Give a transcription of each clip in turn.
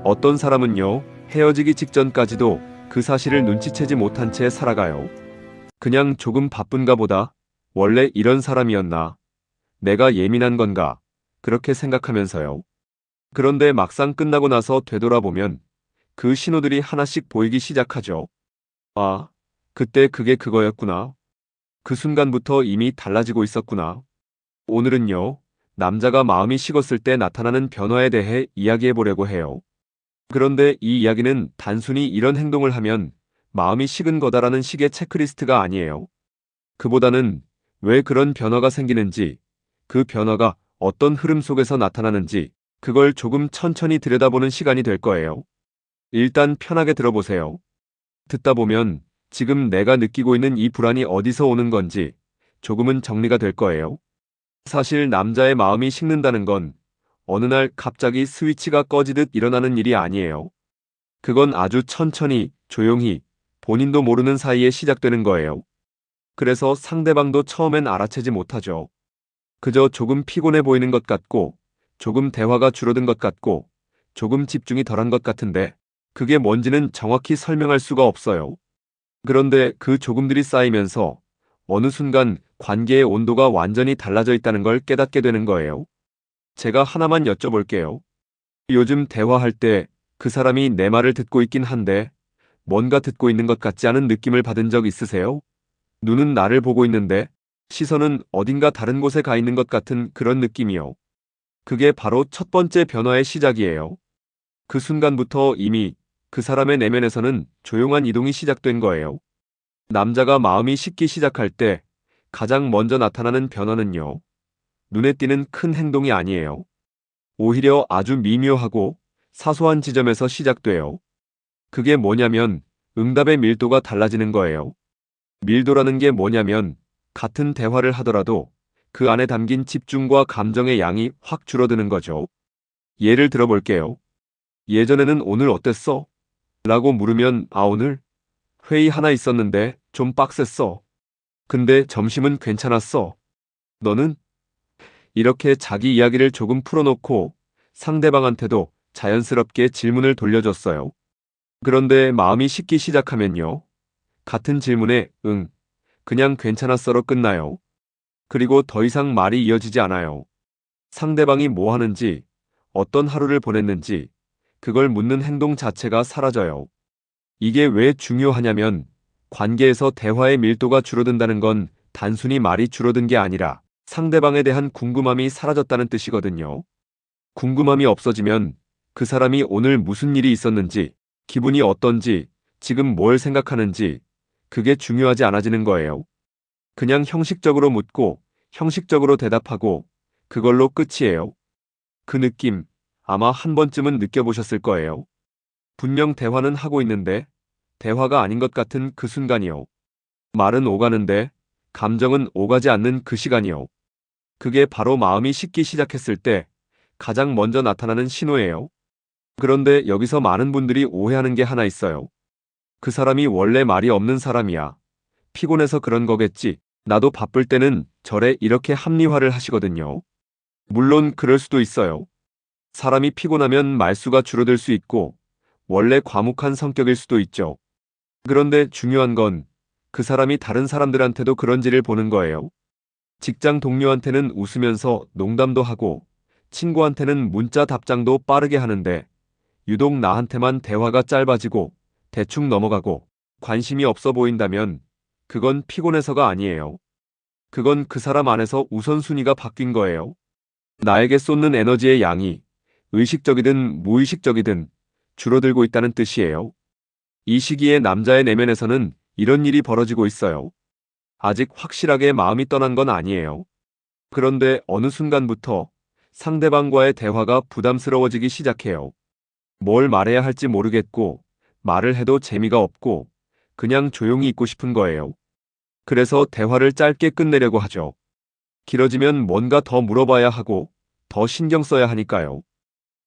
어떤 사람은요, 헤어지기 직전까지도 그 사실을 눈치채지 못한 채 살아가요. 그냥 조금 바쁜가 보다. 원래 이런 사람이었나? 내가 예민한 건가? 그렇게 생각하면서요. 그런데 막상 끝나고 나서 되돌아보면 그 신호들이 하나씩 보이기 시작하죠. 아, 그때 그게 그거였구나. 그 순간부터 이미 달라지고 있었구나. 오늘은요, 남자가 마음이 식었을 때 나타나는 변화에 대해 이야기해 보려고 해요. 그런데 이 이야기는 단순히 이런 행동을 하면 마음이 식은 거다라는 식의 체크리스트가 아니에요. 그보다는 왜 그런 변화가 생기는지, 그 변화가 어떤 흐름 속에서 나타나는지, 그걸 조금 천천히 들여다보는 시간이 될 거예요. 일단 편하게 들어보세요. 듣다 보면 지금 내가 느끼고 있는 이 불안이 어디서 오는 건지 조금은 정리가 될 거예요. 사실 남자의 마음이 식는다는 건 어느 날 갑자기 스위치가 꺼지듯 일어나는 일이 아니에요. 그건 아주 천천히, 조용히, 본인도 모르는 사이에 시작되는 거예요. 그래서 상대방도 처음엔 알아채지 못하죠. 그저 조금 피곤해 보이는 것 같고, 조금 대화가 줄어든 것 같고, 조금 집중이 덜한 것 같은데, 그게 뭔지는 정확히 설명할 수가 없어요. 그런데 그 조금들이 쌓이면서 어느 순간 관계의 온도가 완전히 달라져 있다는 걸 깨닫게 되는 거예요. 제가 하나만 여쭤볼게요. 요즘 대화할 때 그 사람이 내 말을 듣고 있긴 한데 뭔가 듣고 있는 것 같지 않은 느낌을 받은 적 있으세요? 눈은 나를 보고 있는데 시선은 어딘가 다른 곳에 가 있는 것 같은 그런 느낌이요. 그게 바로 첫 번째 변화의 시작이에요. 그 순간부터 이미 그 사람의 내면에서는 조용한 이동이 시작된 거예요. 남자가 마음이 식기 시작할 때 가장 먼저 나타나는 변화는요, 눈에 띄는 큰 행동이 아니에요. 오히려 아주 미묘하고 사소한 지점에서 시작돼요. 그게 뭐냐면 응답의 밀도가 달라지는 거예요. 밀도라는 게 뭐냐면 같은 대화를 하더라도 그 안에 담긴 집중과 감정의 양이 확 줄어드는 거죠. 예를 들어볼게요. 예전에는 오늘 어땠어? 라고 물으면 오늘 회의 하나 있었는데 좀 빡셌어. 근데 점심은 괜찮았어. 너는? 이렇게 자기 이야기를 조금 풀어놓고 상대방한테도 자연스럽게 질문을 돌려줬어요. 그런데 마음이 식기 시작하면요. 같은 질문에 그냥 괜찮았어로 끝나요. 그리고 더 이상 말이 이어지지 않아요. 상대방이 뭐 하는지, 어떤 하루를 보냈는지, 그걸 묻는 행동 자체가 사라져요. 이게 왜 중요하냐면 관계에서 대화의 밀도가 줄어든다는 건 단순히 말이 줄어든 게 아니라 상대방에 대한 궁금함이 사라졌다는 뜻이거든요. 궁금함이 없어지면 그 사람이 오늘 무슨 일이 있었는지, 기분이 어떤지, 지금 뭘 생각하는지, 그게 중요하지 않아지는 거예요. 그냥 형식적으로 묻고, 형식적으로 대답하고, 그걸로 끝이에요. 그 느낌, 아마 한 번쯤은 느껴보셨을 거예요. 분명 대화는 하고 있는데, 대화가 아닌 것 같은 그 순간이요. 말은 오가는데, 감정은 오가지 않는 그 시간이요. 그게 바로 마음이 식기 시작했을 때 가장 먼저 나타나는 신호예요. 그런데 여기서 많은 분들이 오해하는 게 하나 있어요. 그 사람이 원래 말이 없는 사람이야. 피곤해서 그런 거겠지. 나도 바쁠 때는 저래 이렇게 합리화를 하시거든요. 물론 그럴 수도 있어요. 사람이 피곤하면 말수가 줄어들 수 있고 원래 과묵한 성격일 수도 있죠. 그런데 중요한 건 그 사람이 다른 사람들한테도 그런지를 보는 거예요. 직장 동료한테는 웃으면서 농담도 하고 친구한테는 문자 답장도 빠르게 하는데 유독 나한테만 대화가 짧아지고 대충 넘어가고 관심이 없어 보인다면 그건 피곤해서가 아니에요. 그건 그 사람 안에서 우선순위가 바뀐 거예요. 나에게 쏟는 에너지의 양이 의식적이든 무의식적이든 줄어들고 있다는 뜻이에요. 이 시기에 남자의 내면에서는 이런 일이 벌어지고 있어요. 아직 확실하게 마음이 떠난 건 아니에요. 그런데 어느 순간부터 상대방과의 대화가 부담스러워지기 시작해요. 뭘 말해야 할지 모르겠고, 말을 해도 재미가 없고, 그냥 조용히 있고 싶은 거예요. 그래서 대화를 짧게 끝내려고 하죠. 길어지면 뭔가 더 물어봐야 하고, 더 신경 써야 하니까요.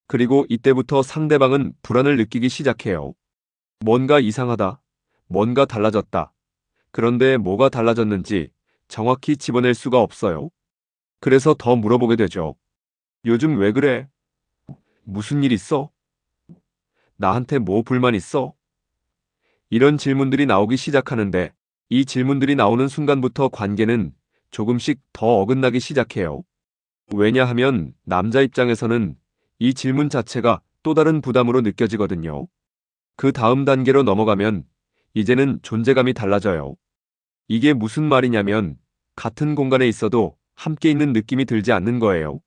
그리고 이때부터 상대방은 불안을 느끼기 시작해요. 뭔가 이상하다. 뭔가 달라졌다. 그런데 뭐가 달라졌는지 정확히 집어낼 수가 없어요. 그래서 더 물어보게 되죠. 요즘 왜 그래? 무슨 일 있어? 나한테 뭐 불만 있어? 이런 질문들이 나오기 시작하는데 이 질문들이 나오는 순간부터 관계는 조금씩 더 어긋나기 시작해요. 왜냐하면 남자 입장에서는 이 질문 자체가 또 다른 부담으로 느껴지거든요. 그 다음 단계로 넘어가면 이제는 존재감이 달라져요. 이게 무슨 말이냐면 같은 공간에 있어도 함께 있는 느낌이 들지 않는 거예요.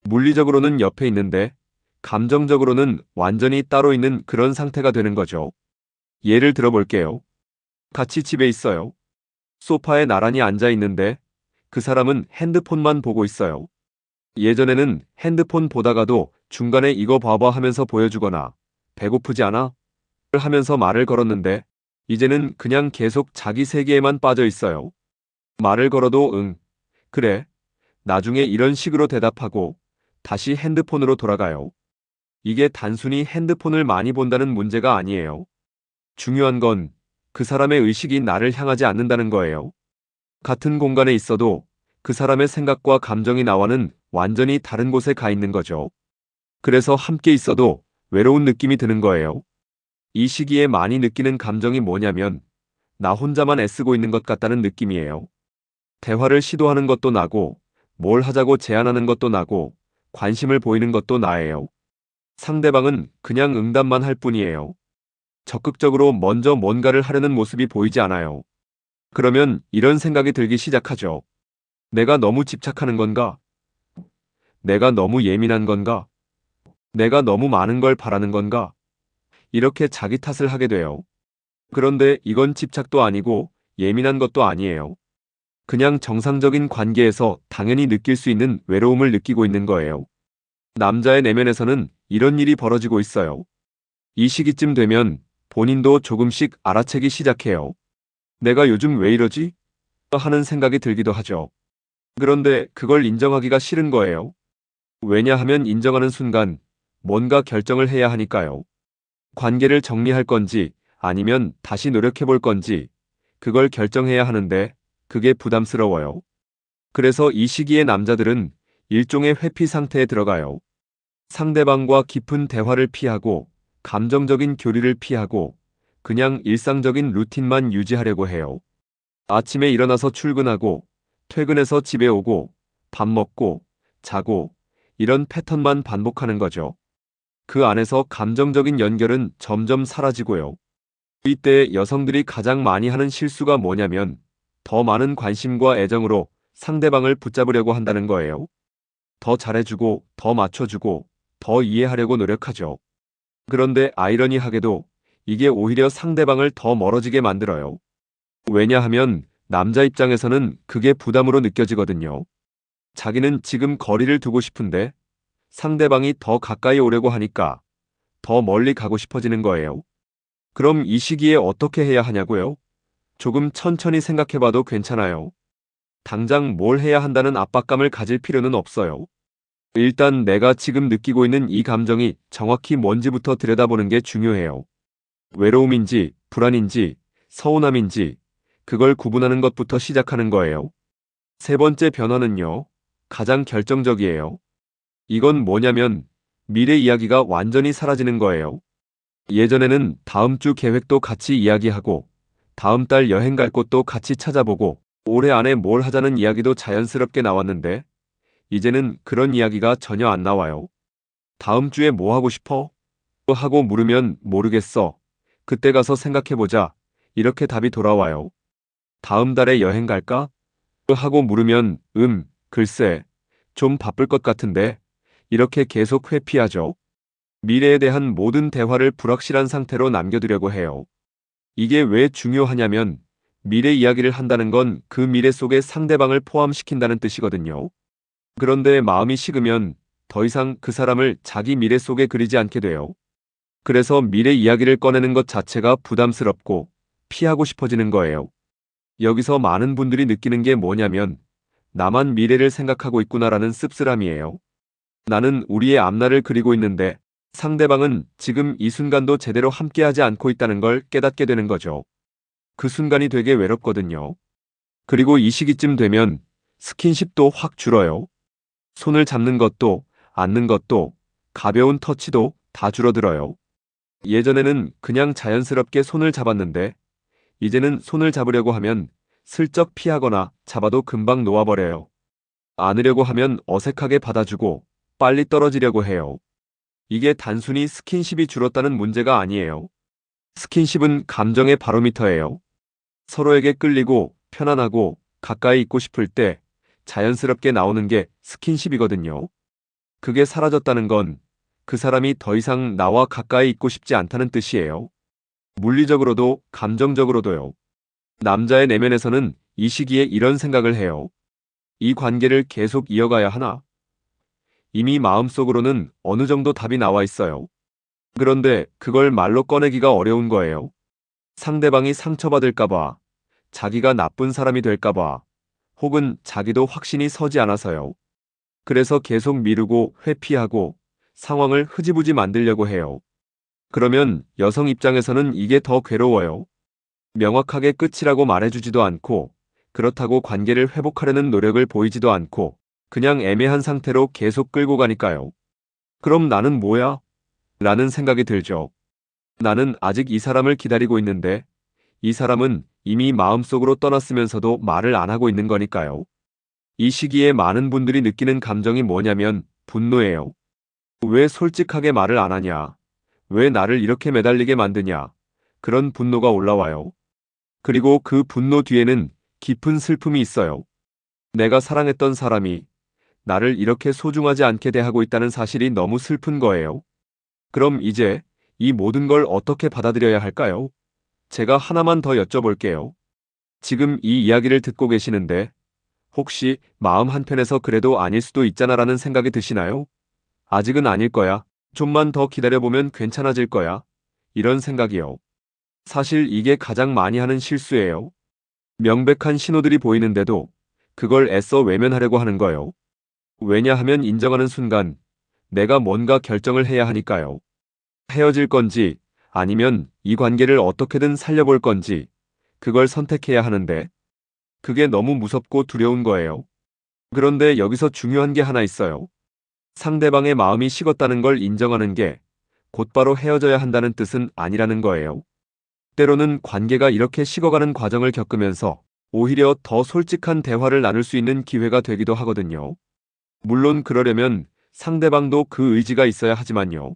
물리적으로는 옆에 있는데 감정적으로는 완전히 따로 있는 그런 상태가 되는 거죠. 예를 들어 볼게요. 같이 집에 있어요. 소파에 나란히 앉아 있는데 그 사람은 핸드폰만 보고 있어요. 예전에는 핸드폰 보다가도 중간에 이거 봐봐 하면서 보여주거나 배고프지 않아? 하면서 말을 걸었는데 이제는 그냥 계속 자기 세계에만 빠져 있어요. 말을 걸어도 응, 그래, 나중에 이런 식으로 대답하고 다시 핸드폰으로 돌아가요. 이게 단순히 핸드폰을 많이 본다는 문제가 아니에요. 중요한 건 그 사람의 의식이 나를 향하지 않는다는 거예요. 같은 공간에 있어도 그 사람의 생각과 감정이 나와는 완전히 다른 곳에 가 있는 거죠. 그래서 함께 있어도 외로운 느낌이 드는 거예요. 이 시기에 많이 느끼는 감정이 뭐냐면 나 혼자만 애쓰고 있는 것 같다는 느낌이에요. 대화를 시도하는 것도 나고 뭘 하자고 제안하는 것도 나고 관심을 보이는 것도 나예요. 상대방은 그냥 응답만 할 뿐이에요. 적극적으로 먼저 뭔가를 하려는 모습이 보이지 않아요. 그러면 이런 생각이 들기 시작하죠. 내가 너무 집착하는 건가? 내가 너무 예민한 건가? 내가 너무 많은 걸 바라는 건가? 이렇게 자기 탓을 하게 돼요. 그런데 이건 집착도 아니고 예민한 것도 아니에요. 그냥 정상적인 관계에서 당연히 느낄 수 있는 외로움을 느끼고 있는 거예요. 남자의 내면에서는 이런 일이 벌어지고 있어요. 이 시기쯤 되면 본인도 조금씩 알아채기 시작해요. 내가 요즘 왜 이러지? 하는 생각이 들기도 하죠. 그런데 그걸 인정하기가 싫은 거예요. 왜냐하면 인정하는 순간 뭔가 결정을 해야 하니까요. 관계를 정리할 건지 아니면 다시 노력해 볼 건지 그걸 결정해야 하는데 그게 부담스러워요. 그래서 이 시기에 남자들은 일종의 회피 상태에 들어가요. 상대방과 깊은 대화를 피하고 감정적인 교류를 피하고 그냥 일상적인 루틴만 유지하려고 해요. 아침에 일어나서 출근하고 퇴근해서 집에 오고 밥 먹고 자고 이런 패턴만 반복하는 거죠. 그 안에서 감정적인 연결은 점점 사라지고요. 이때 여성들이 가장 많이 하는 실수가 뭐냐면 더 많은 관심과 애정으로 상대방을 붙잡으려고 한다는 거예요. 더 잘해주고 더 맞춰주고 더 이해하려고 노력하죠. 그런데 아이러니하게도 이게 오히려 상대방을 더 멀어지게 만들어요. 왜냐하면 남자 입장에서는 그게 부담으로 느껴지거든요. 자기는 지금 거리를 두고 싶은데 상대방이 더 가까이 오려고 하니까 더 멀리 가고 싶어지는 거예요. 그럼 이 시기에 어떻게 해야 하냐고요? 조금 천천히 생각해봐도 괜찮아요. 당장 뭘 해야 한다는 압박감을 가질 필요는 없어요. 일단 내가 지금 느끼고 있는 이 감정이 정확히 뭔지부터 들여다보는 게 중요해요. 외로움인지, 불안인지, 서운함인지, 그걸 구분하는 것부터 시작하는 거예요. 세 번째 변화는요, 가장 결정적이에요. 이건 뭐냐면 미래 이야기가 완전히 사라지는 거예요. 예전에는 다음 주 계획도 같이 이야기하고 다음 달 여행 갈 곳도 같이 찾아보고 올해 안에 뭘 하자는 이야기도 자연스럽게 나왔는데 이제는 그런 이야기가 전혀 안 나와요. 다음 주에 뭐 하고 싶어? 하고 물으면 모르겠어. 그때 가서 생각해보자. 이렇게 답이 돌아와요. 다음 달에 여행 갈까? 하고 물으면 글쎄, 좀 바쁠 것 같은데. 이렇게 계속 회피하죠. 미래에 대한 모든 대화를 불확실한 상태로 남겨두려고 해요. 이게 왜 중요하냐면 미래 이야기를 한다는 건 그 미래 속에 상대방을 포함시킨다는 뜻이거든요. 그런데 마음이 식으면 더 이상 그 사람을 자기 미래 속에 그리지 않게 돼요. 그래서 미래 이야기를 꺼내는 것 자체가 부담스럽고 피하고 싶어지는 거예요. 여기서 많은 분들이 느끼는 게 뭐냐면 나만 미래를 생각하고 있구나라는 씁쓸함이에요. 나는 우리의 앞날을 그리고 있는데 상대방은 지금 이 순간도 제대로 함께하지 않고 있다는 걸 깨닫게 되는 거죠. 그 순간이 되게 외롭거든요. 그리고 이 시기쯤 되면 스킨십도 확 줄어요. 손을 잡는 것도, 안는 것도, 가벼운 터치도 다 줄어들어요. 예전에는 그냥 자연스럽게 손을 잡았는데 이제는 손을 잡으려고 하면 슬쩍 피하거나 잡아도 금방 놓아버려요. 안으려고 하면 어색하게 받아주고 빨리 떨어지려고 해요. 이게 단순히 스킨십이 줄었다는 문제가 아니에요. 스킨십은 감정의 바로미터예요. 서로에게 끌리고 편안하고 가까이 있고 싶을 때 자연스럽게 나오는 게 스킨십이거든요. 그게 사라졌다는 건 그 사람이 더 이상 나와 가까이 있고 싶지 않다는 뜻이에요. 물리적으로도 감정적으로도요. 남자의 내면에서는 이 시기에 이런 생각을 해요. 이 관계를 계속 이어가야 하나? 이미 마음속으로는 어느 정도 답이 나와 있어요. 그런데 그걸 말로 꺼내기가 어려운 거예요. 상대방이 상처받을까봐, 자기가 나쁜 사람이 될까봐, 혹은 자기도 확신이 서지 않아서요. 그래서 계속 미루고 회피하고 상황을 흐지부지 만들려고 해요. 그러면 여성 입장에서는 이게 더 괴로워요. 명확하게 끝이라고 말해주지도 않고, 그렇다고 관계를 회복하려는 노력을 보이지도 않고, 그냥 애매한 상태로 계속 끌고 가니까요. 그럼 나는 뭐야? 라는 생각이 들죠. 나는 아직 이 사람을 기다리고 있는데, 이 사람은 이미 마음속으로 떠났으면서도 말을 안 하고 있는 거니까요. 이 시기에 많은 분들이 느끼는 감정이 뭐냐면 분노예요. 왜 솔직하게 말을 안 하냐? 왜 나를 이렇게 매달리게 만드냐? 그런 분노가 올라와요. 그리고 그 분노 뒤에는 깊은 슬픔이 있어요. 내가 사랑했던 사람이 나를 이렇게 소중하지 않게 대하고 있다는 사실이 너무 슬픈 거예요. 그럼 이제 이 모든 걸 어떻게 받아들여야 할까요? 제가 하나만 더 여쭤볼게요. 지금 이 이야기를 듣고 계시는데 혹시 마음 한편에서 그래도 아닐 수도 있잖아라는 생각이 드시나요? 아직은 아닐 거야. 좀만 더 기다려보면 괜찮아질 거야. 이런 생각이요. 사실 이게 가장 많이 하는 실수예요. 명백한 신호들이 보이는데도 그걸 애써 외면하려고 하는 거예요. 왜냐하면 인정하는 순간 내가 뭔가 결정을 해야 하니까요. 헤어질 건지 아니면 이 관계를 어떻게든 살려볼 건지 그걸 선택해야 하는데 그게 너무 무섭고 두려운 거예요. 그런데 여기서 중요한 게 하나 있어요. 상대방의 마음이 식었다는 걸 인정하는 게 곧바로 헤어져야 한다는 뜻은 아니라는 거예요. 때로는 관계가 이렇게 식어가는 과정을 겪으면서 오히려 더 솔직한 대화를 나눌 수 있는 기회가 되기도 하거든요. 물론 그러려면 상대방도 그 의지가 있어야 하지만요.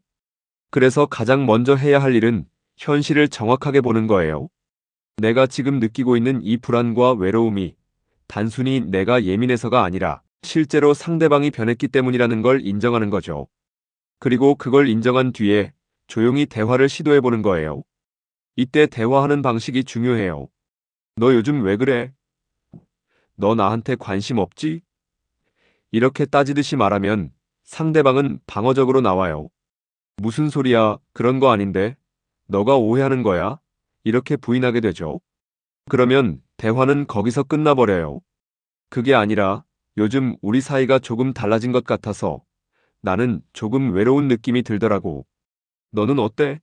그래서 가장 먼저 해야 할 일은 현실을 정확하게 보는 거예요. 내가 지금 느끼고 있는 이 불안과 외로움이 단순히 내가 예민해서가 아니라 실제로 상대방이 변했기 때문이라는 걸 인정하는 거죠. 그리고 그걸 인정한 뒤에 조용히 대화를 시도해 보는 거예요. 이때 대화하는 방식이 중요해요. 너 요즘 왜 그래? 너 나한테 관심 없지? 이렇게 따지듯이 말하면 상대방은 방어적으로 나와요. 무슨 소리야? 그런 거 아닌데? 너가 오해하는 거야? 이렇게 부인하게 되죠. 그러면 대화는 거기서 끝나버려요. 그게 아니라 요즘 우리 사이가 조금 달라진 것 같아서 나는 조금 외로운 느낌이 들더라고. 너는 어때?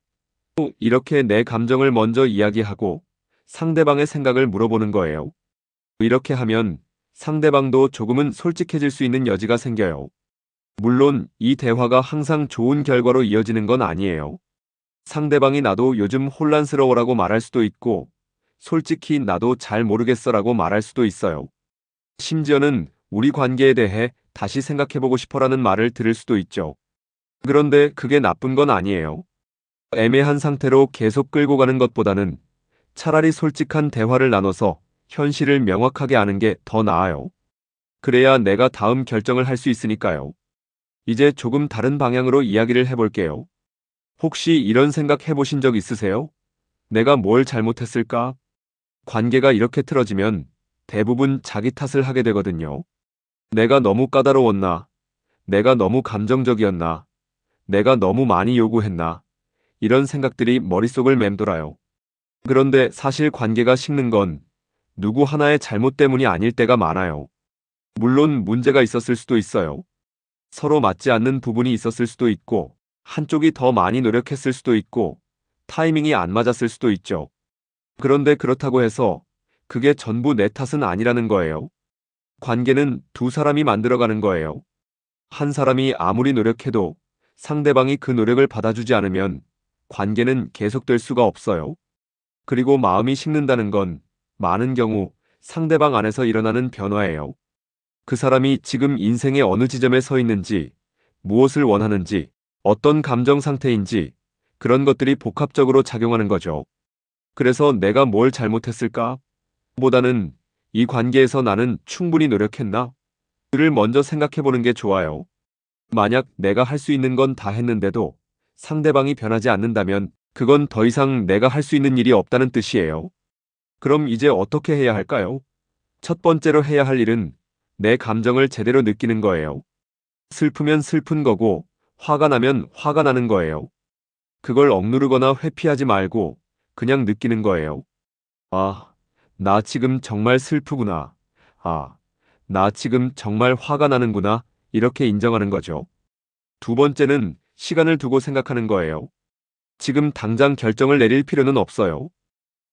이렇게 내 감정을 먼저 이야기하고 상대방의 생각을 물어보는 거예요. 이렇게 하면 상대방도 조금은 솔직해질 수 있는 여지가 생겨요. 물론 이 대화가 항상 좋은 결과로 이어지는 건 아니에요. 상대방이 나도 요즘 혼란스러워라고 말할 수도 있고 솔직히 나도 잘 모르겠어라고 말할 수도 있어요. 심지어는 우리 관계에 대해 다시 생각해보고 싶어라는 말을 들을 수도 있죠. 그런데 그게 나쁜 건 아니에요. 애매한 상태로 계속 끌고 가는 것보다는 차라리 솔직한 대화를 나눠서 현실을 명확하게 아는 게 더 나아요. 그래야 내가 다음 결정을 할 수 있으니까요. 이제 조금 다른 방향으로 이야기를 해볼게요. 혹시 이런 생각 해보신 적 있으세요? 내가 뭘 잘못했을까? 관계가 이렇게 틀어지면 대부분 자기 탓을 하게 되거든요. 내가 너무 까다로웠나? 내가 너무 감정적이었나? 내가 너무 많이 요구했나? 이런 생각들이 머릿속을 맴돌아요. 그런데 사실 관계가 식는 건 누구 하나의 잘못 때문이 아닐 때가 많아요. 물론 문제가 있었을 수도 있어요. 서로 맞지 않는 부분이 있었을 수도 있고, 한쪽이 더 많이 노력했을 수도 있고, 타이밍이 안 맞았을 수도 있죠. 그런데 그렇다고 해서 그게 전부 내 탓은 아니라는 거예요. 관계는 두 사람이 만들어가는 거예요. 한 사람이 아무리 노력해도 상대방이 그 노력을 받아주지 않으면 관계는 계속될 수가 없어요. 그리고 마음이 식는다는 건 많은 경우 상대방 안에서 일어나는 변화예요. 그 사람이 지금 인생의 어느 지점에 서 있는지, 무엇을 원하는지, 어떤 감정 상태인지, 그런 것들이 복합적으로 작용하는 거죠. 그래서 내가 뭘 잘못했을까? 보다는 이 관계에서 나는 충분히 노력했나? 를 먼저 생각해 보는 게 좋아요. 만약 내가 할 수 있는 건 다 했는데도 상대방이 변하지 않는다면 그건 더 이상 내가 할 수 있는 일이 없다는 뜻이에요. 그럼 이제 어떻게 해야 할까요? 첫 번째로 해야 할 일은 내 감정을 제대로 느끼는 거예요. 슬프면 슬픈 거고, 화가 나면 화가 나는 거예요. 그걸 억누르거나 회피하지 말고 그냥 느끼는 거예요. 아, 나 지금 정말 슬프구나. 아, 나 지금 정말 화가 나는구나. 이렇게 인정하는 거죠. 두 번째는 시간을 두고 생각하는 거예요. 지금 당장 결정을 내릴 필요는 없어요.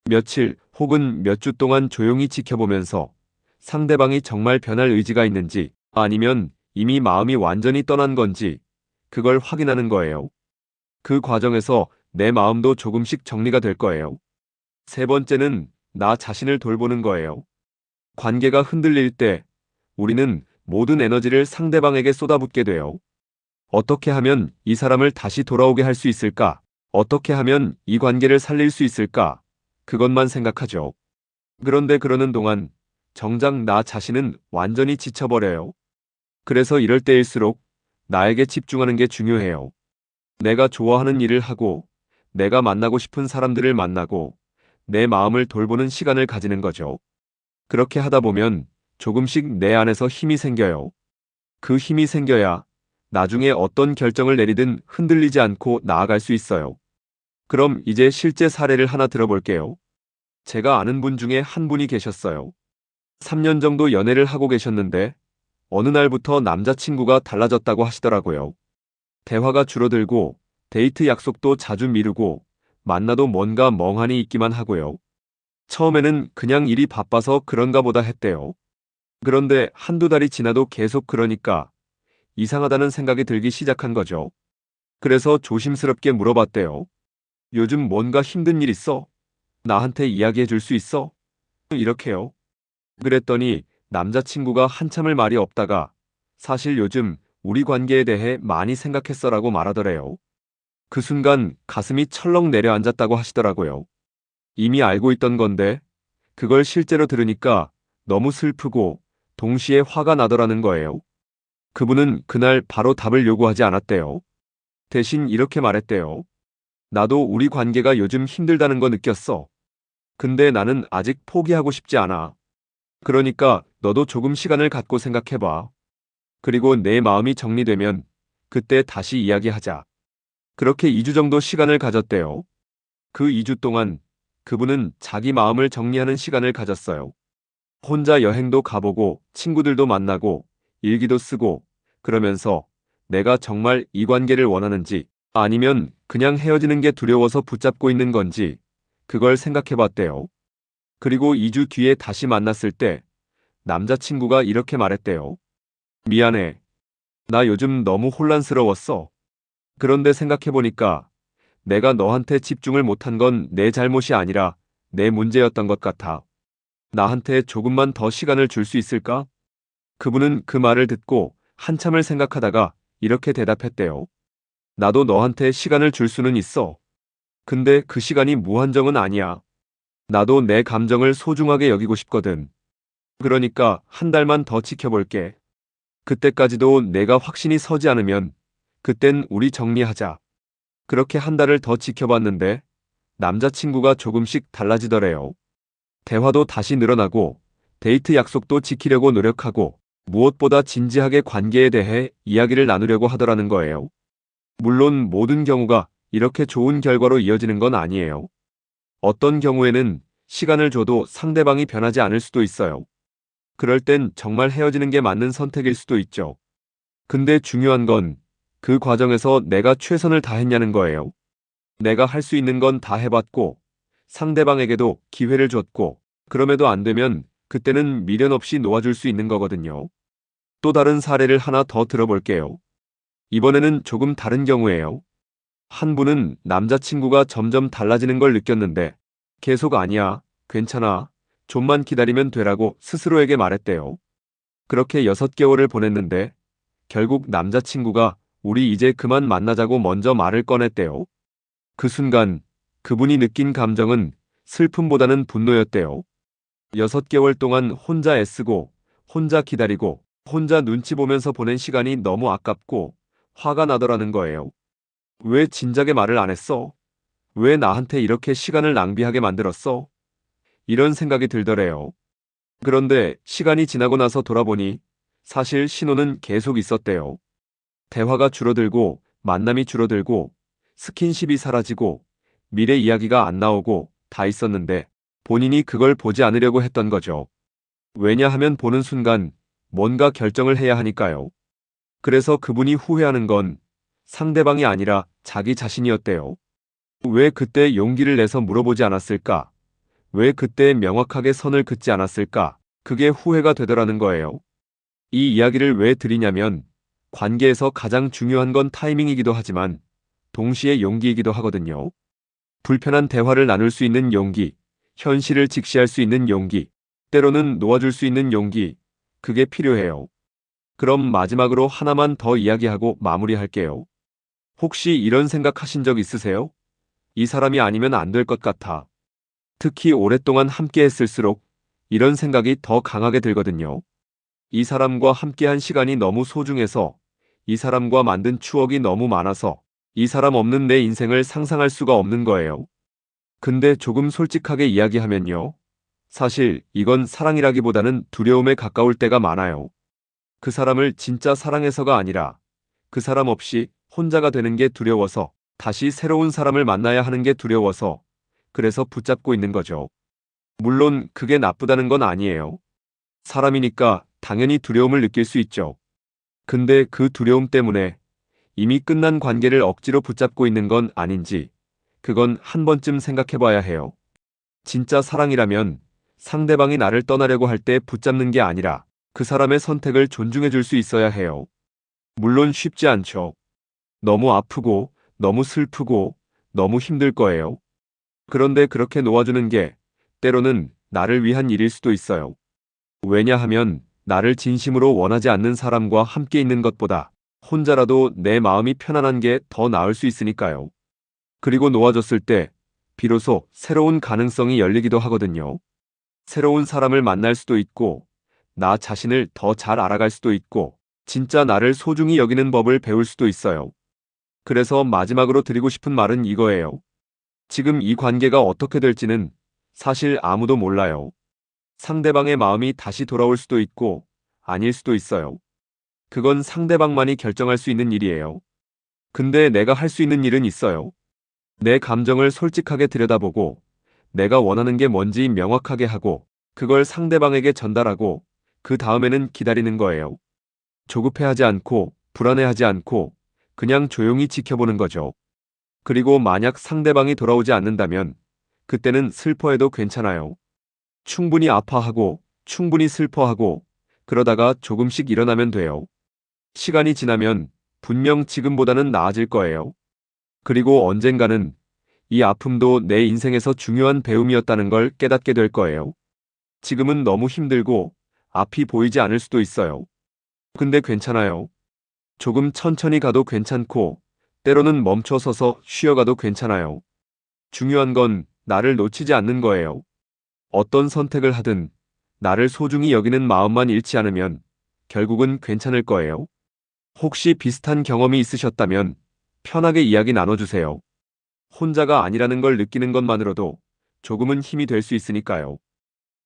며칠 혹은 몇 주 동안 조용히 지켜보면서 상대방이 정말 변할 의지가 있는지 아니면 이미 마음이 완전히 떠난 건지 그걸 확인하는 거예요. 그 과정에서 내 마음도 조금씩 정리가 될 거예요. 세 번째는 나 자신을 돌보는 거예요. 관계가 흔들릴 때 우리는 모든 에너지를 상대방에게 쏟아붓게 돼요. 어떻게 하면 이 사람을 다시 돌아오게 할 수 있을까? 어떻게 하면 이 관계를 살릴 수 있을까? 그것만 생각하죠. 그런데 그러는 동안 정작 나 자신은 완전히 지쳐버려요. 그래서 이럴 때일수록 나에게 집중하는 게 중요해요. 내가 좋아하는 일을 하고, 내가 만나고 싶은 사람들을 만나고, 내 마음을 돌보는 시간을 가지는 거죠. 그렇게 하다 보면 조금씩 내 안에서 힘이 생겨요. 그 힘이 생겨야 나중에 어떤 결정을 내리든 흔들리지 않고 나아갈 수 있어요. 그럼 이제 실제 사례를 하나 들어볼게요. 제가 아는 분 중에 한 분이 계셨어요. 3년 정도 연애를 하고 계셨는데 어느 날부터 남자친구가 달라졌다고 하시더라고요. 대화가 줄어들고 데이트 약속도 자주 미루고 만나도 뭔가 멍하니 있기만 하고요. 처음에는 그냥 일이 바빠서 그런가 보다 했대요. 그런데 한두 달이 지나도 계속 그러니까 이상하다는 생각이 들기 시작한 거죠. 그래서 조심스럽게 물어봤대요. 요즘 뭔가 힘든 일 있어? 나한테 이야기해 줄 수 있어? 이렇게요. 그랬더니 남자친구가 한참을 말이 없다가 사실 요즘 우리 관계에 대해 많이 생각했어라고 말하더래요. 그 순간 가슴이 철렁 내려앉았다고 하시더라고요. 이미 알고 있던 건데 그걸 실제로 들으니까 너무 슬프고 동시에 화가 나더라는 거예요. 그분은 그날 바로 답을 요구하지 않았대요. 대신 이렇게 말했대요. 나도 우리 관계가 요즘 힘들다는 거 느꼈어. 근데 나는 아직 포기하고 싶지 않아. 그러니까 너도 조금 시간을 갖고 생각해봐. 그리고 내 마음이 정리되면 그때 다시 이야기하자. 그렇게 2주 정도 시간을 가졌대요. 그 2주 동안 그분은 자기 마음을 정리하는 시간을 가졌어요. 혼자 여행도 가보고 친구들도 만나고 일기도 쓰고 그러면서 내가 정말 이 관계를 원하는지 아니면 그냥 헤어지는 게 두려워서 붙잡고 있는 건지 그걸 생각해 봤대요. 그리고 2주 뒤에 다시 만났을 때 남자친구가 이렇게 말했대요. 미안해. 나 요즘 너무 혼란스러웠어. 그런데 생각해보니까 내가 너한테 집중을 못한 건 내 잘못이 아니라 내 문제였던 것 같아. 나한테 조금만 더 시간을 줄 수 있을까? 그분은 그 말을 듣고 한참을 생각하다가 이렇게 대답했대요. 나도 너한테 시간을 줄 수는 있어. 근데 그 시간이 무한정은 아니야. 나도 내 감정을 소중하게 여기고 싶거든. 그러니까 한 달만 더 지켜볼게. 그때까지도 내가 확신이 서지 않으면 그땐 우리 정리하자. 그렇게 한 달을 더 지켜봤는데 남자친구가 조금씩 달라지더래요. 대화도 다시 늘어나고 데이트 약속도 지키려고 노력하고 무엇보다 진지하게 관계에 대해 이야기를 나누려고 하더라는 거예요. 물론 모든 경우가 이렇게 좋은 결과로 이어지는 건 아니에요. 어떤 경우에는 시간을 줘도 상대방이 변하지 않을 수도 있어요. 그럴 땐 정말 헤어지는 게 맞는 선택일 수도 있죠. 근데 중요한 건 그 과정에서 내가 최선을 다했냐는 거예요. 내가 할 수 있는 건 다 해봤고 상대방에게도 기회를 줬고 그럼에도 안 되면 그때는 미련 없이 놓아줄 수 있는 거거든요. 또 다른 사례를 하나 더 들어볼게요. 이번에는 조금 다른 경우예요. 한 분은 남자친구가 점점 달라지는 걸 느꼈는데 계속 아니야, 괜찮아, 좀만 기다리면 되라고 스스로에게 말했대요. 그렇게 6개월을 보냈는데 결국 남자친구가 우리 이제 그만 만나자고 먼저 말을 꺼냈대요. 그 순간 그분이 느낀 감정은 슬픔보다는 분노였대요. 6개월 동안 혼자 애쓰고 혼자 기다리고 혼자 눈치 보면서 보낸 시간이 너무 아깝고 화가 나더라는 거예요. 왜 진작에 말을 안 했어? 왜 나한테 이렇게 시간을 낭비하게 만들었어? 이런 생각이 들더래요. 그런데 시간이 지나고 나서 돌아보니 사실 신호는 계속 있었대요. 대화가 줄어들고 만남이 줄어들고 스킨십이 사라지고 미래 이야기가 안 나오고 다 있었는데 본인이 그걸 보지 않으려고 했던 거죠. 왜냐하면 보는 순간 뭔가 결정을 해야 하니까요. 그래서 그분이 후회하는 건 상대방이 아니라 자기 자신이었대요. 왜 그때 용기를 내서 물어보지 않았을까? 왜 그때 명확하게 선을 긋지 않았을까? 그게 후회가 되더라는 거예요. 이 이야기를 왜 드리냐면 관계에서 가장 중요한 건 타이밍이기도 하지만 동시에 용기이기도 하거든요. 불편한 대화를 나눌 수 있는 용기, 현실을 직시할 수 있는 용기, 때로는 놓아줄 수 있는 용기, 그게 필요해요. 그럼 마지막으로 하나만 더 이야기하고 마무리할게요. 혹시 이런 생각 하신 적 있으세요? 이 사람이 아니면 안 될 것 같아. 특히 오랫동안 함께 했을수록 이런 생각이 더 강하게 들거든요. 이 사람과 함께한 시간이 너무 소중해서, 이 사람과 만든 추억이 너무 많아서, 이 사람 없는 내 인생을 상상할 수가 없는 거예요. 근데 조금 솔직하게 이야기하면요. 사실 이건 사랑이라기보다는 두려움에 가까울 때가 많아요. 그 사람을 진짜 사랑해서가 아니라 그 사람 없이 혼자가 되는 게 두려워서, 다시 새로운 사람을 만나야 하는 게 두려워서, 그래서 붙잡고 있는 거죠. 물론 그게 나쁘다는 건 아니에요. 사람이니까 당연히 두려움을 느낄 수 있죠. 근데 그 두려움 때문에 이미 끝난 관계를 억지로 붙잡고 있는 건 아닌지, 그건 한 번쯤 생각해 봐야 해요. 진짜 사랑이라면 상대방이 나를 떠나려고 할 때 붙잡는 게 아니라 그 사람의 선택을 존중해 줄 수 있어야 해요. 물론 쉽지 않죠. 너무 아프고, 너무 슬프고, 너무 힘들 거예요. 그런데 그렇게 놓아주는 게 때로는 나를 위한 일일 수도 있어요. 왜냐하면 나를 진심으로 원하지 않는 사람과 함께 있는 것보다 혼자라도 내 마음이 편안한 게 더 나을 수 있으니까요. 그리고 놓아줬을 때 비로소 새로운 가능성이 열리기도 하거든요. 새로운 사람을 만날 수도 있고, 나 자신을 더 잘 알아갈 수도 있고, 진짜 나를 소중히 여기는 법을 배울 수도 있어요. 그래서 마지막으로 드리고 싶은 말은 이거예요. 지금 이 관계가 어떻게 될지는 사실 아무도 몰라요. 상대방의 마음이 다시 돌아올 수도 있고, 아닐 수도 있어요. 그건 상대방만이 결정할 수 있는 일이에요. 근데 내가 할 수 있는 일은 있어요. 내 감정을 솔직하게 들여다보고, 내가 원하는 게 뭔지 명확하게 하고, 그걸 상대방에게 전달하고, 그 다음에는 기다리는 거예요. 조급해하지 않고, 불안해하지 않고, 그냥 조용히 지켜보는 거죠. 그리고 만약 상대방이 돌아오지 않는다면, 그때는 슬퍼해도 괜찮아요. 충분히 아파하고, 충분히 슬퍼하고, 그러다가 조금씩 일어나면 돼요. 시간이 지나면 분명 지금보다는 나아질 거예요. 그리고 언젠가는 이 아픔도 내 인생에서 중요한 배움이었다는 걸 깨닫게 될 거예요. 지금은 너무 힘들고 앞이 보이지 않을 수도 있어요. 근데 괜찮아요. 조금 천천히 가도 괜찮고, 때로는 멈춰서서 쉬어가도 괜찮아요. 중요한 건 나를 놓치지 않는 거예요. 어떤 선택을 하든 나를 소중히 여기는 마음만 잃지 않으면 결국은 괜찮을 거예요. 혹시 비슷한 경험이 있으셨다면 편하게 이야기 나눠주세요. 혼자가 아니라는 걸 느끼는 것만으로도 조금은 힘이 될 수 있으니까요.